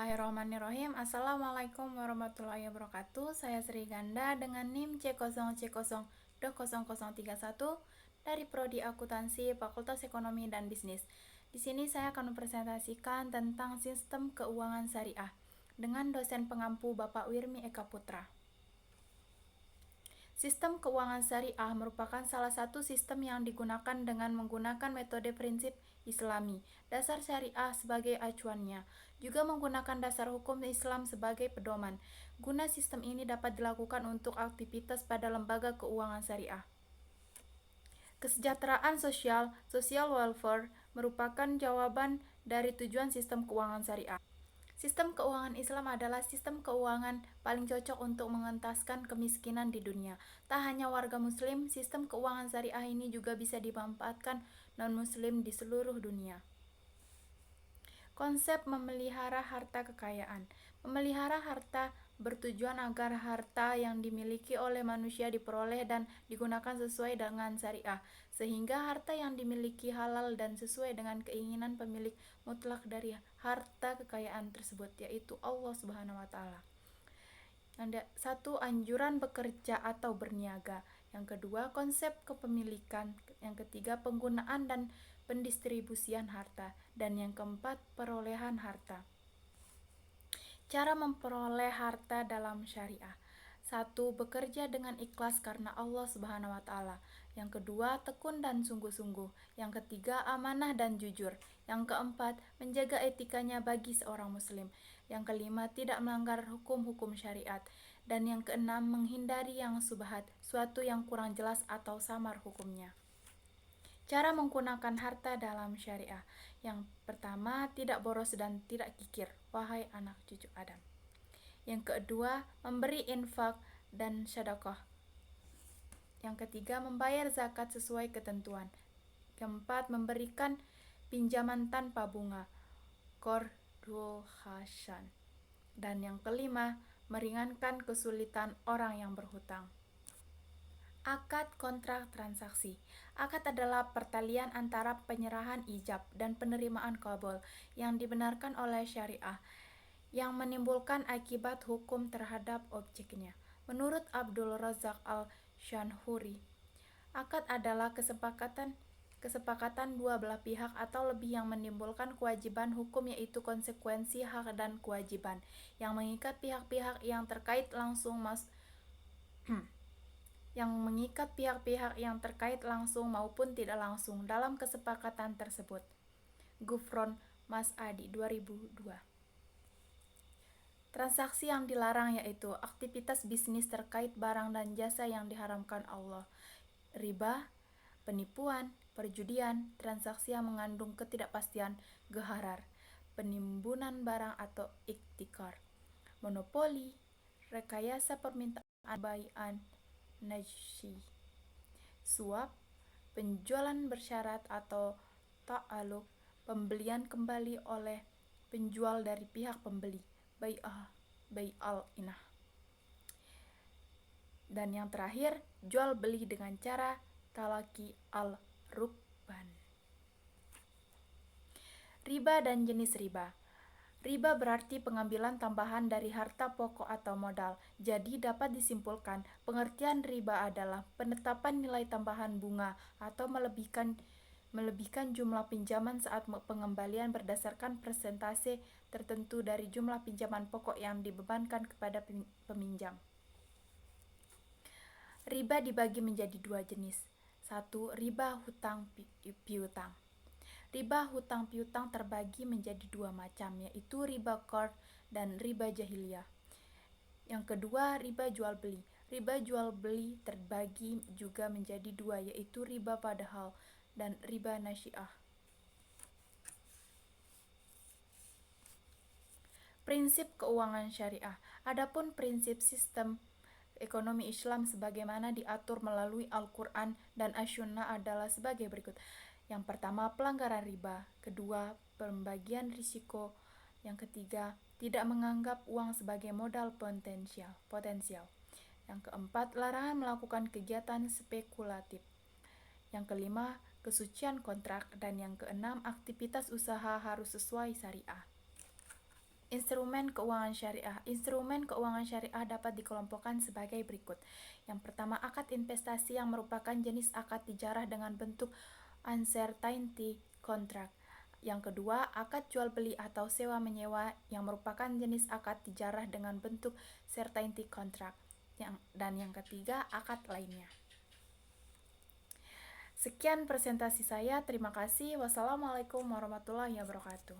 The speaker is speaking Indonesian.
Bismillahirrahmanirrahim. Assalamualaikum warahmatullahi wabarakatuh. Saya Sri Ganda dengan NIM C0C0.0031 dari Prodi Akuntansi Fakultas Ekonomi dan Bisnis. Di sini saya akan mempresentasikan tentang sistem keuangan syariah dengan dosen pengampu Bapak Wirmi Eka Putra. Sistem keuangan syariah merupakan salah satu sistem yang digunakan dengan menggunakan metode prinsip Islami, dasar syariah sebagai acuannya, juga menggunakan dasar hukum Islam sebagai pedoman. Guna sistem ini dapat dilakukan untuk aktivitas pada lembaga keuangan syariah. Kesejahteraan sosial, social welfare, merupakan jawaban dari tujuan sistem keuangan syariah. Sistem keuangan Islam adalah sistem keuangan paling cocok untuk mengentaskan kemiskinan di dunia. Tak hanya warga muslim, sistem keuangan syariah ini juga bisa dimanfaatkan non-muslim di seluruh dunia. Konsep memelihara harta kekayaan. Memelihara harta bertujuan agar harta yang dimiliki oleh manusia diperoleh dan digunakan sesuai dengan syariah, sehingga harta yang dimiliki halal dan sesuai dengan keinginan pemilik mutlak dari harta kekayaan tersebut, yaitu Allah Subhanahu wa Ta'ala. Satu, anjuran bekerja atau berniaga. Yang kedua, konsep kepemilikan. Yang ketiga, penggunaan dan pendistribusian harta. Dan yang keempat, perolehan harta. Cara memperoleh harta dalam syariah. 1. Bekerja dengan ikhlas karena Allah Subhanahu wa Ta'ala. Yang kedua, tekun dan sungguh-sungguh. Yang ketiga, amanah dan jujur. Yang keempat, menjaga etikanya bagi seorang muslim. Yang kelima, tidak melanggar hukum-hukum syariat. Dan yang keenam, menghindari yang subhat, suatu yang kurang jelas atau samar hukumnya. Cara menggunakan harta dalam syariah. Yang pertama, tidak boros dan tidak kikir, wahai anak cucu Adam. Yang kedua, memberi infak dan sedekah. Yang ketiga, membayar zakat sesuai ketentuan. Keempat, memberikan pinjaman tanpa bunga, qardul hasan. Dan yang kelima, meringankan kesulitan orang yang berhutang. Akad kontrak transaksi. Akad adalah pertalian antara penyerahan ijab dan penerimaan qabul yang dibenarkan oleh syariah, yang menimbulkan akibat hukum terhadap objeknya. Menurut Abdul Razak al-Shanhuri, akad adalah kesepakatan dua belah pihak atau lebih yang menimbulkan kewajiban hukum, yaitu konsekuensi hak dan kewajiban yang mengikat pihak-pihak yang terkait langsung maupun tidak langsung dalam kesepakatan tersebut. Gufron Mas'adi 2002. Transaksi yang dilarang yaitu aktivitas bisnis terkait barang dan jasa yang diharamkan Allah, riba, penipuan, perjudian, transaksi yang mengandung ketidakpastian, gharar, penimbunan barang atau iktikar, monopoli, rekayasa permintaan, bai'an najshi, suap, penjualan bersyarat atau ta'aluk, pembelian kembali oleh penjual dari pihak pembeli, bai'al inah. Dan yang terakhir, jual beli dengan cara talaki al-rukban. Riba dan jenis riba. Riba berarti pengambilan tambahan dari harta pokok atau modal. Jadi dapat disimpulkan, pengertian riba adalah penetapan nilai tambahan bunga atau melebihkan jumlah pinjaman saat pengembalian berdasarkan persentase tertentu dari jumlah pinjaman pokok yang dibebankan kepada peminjam. Riba dibagi menjadi dua jenis. 1. Riba hutang piutang. Riba hutang piutang terbagi menjadi dua macam, yaitu riba qard dan riba jahiliyah. Yang kedua, riba jual beli. Riba jual beli terbagi juga menjadi dua, yaitu riba padahal dan riba nasi'ah. Prinsip keuangan syariah. Adapun prinsip sistem ekonomi Islam sebagaimana diatur melalui Al-Quran dan As-Sunnah adalah sebagai berikut. Yang pertama, pelanggaran riba. Kedua, pembagian risiko. Yang ketiga, tidak menganggap uang sebagai modal potensial. Yang keempat, larangan melakukan kegiatan spekulatif. Yang kelima, kesucian kontrak. Dan yang keenam, aktivitas usaha harus sesuai syariah. Instrumen keuangan syariah. Instrumen keuangan syariah dapat dikelompokkan sebagai berikut. Yang pertama, akad investasi yang merupakan jenis akad tijarah dengan bentuk uncertainty contract. Yang kedua, akad jual beli atau sewa menyewa yang merupakan jenis akad tijarah dengan bentuk certainty contract. Dan yang ketiga, akad lainnya. Sekian presentasi saya. Terima kasih. Wassalamualaikum warahmatullahi wabarakatuh.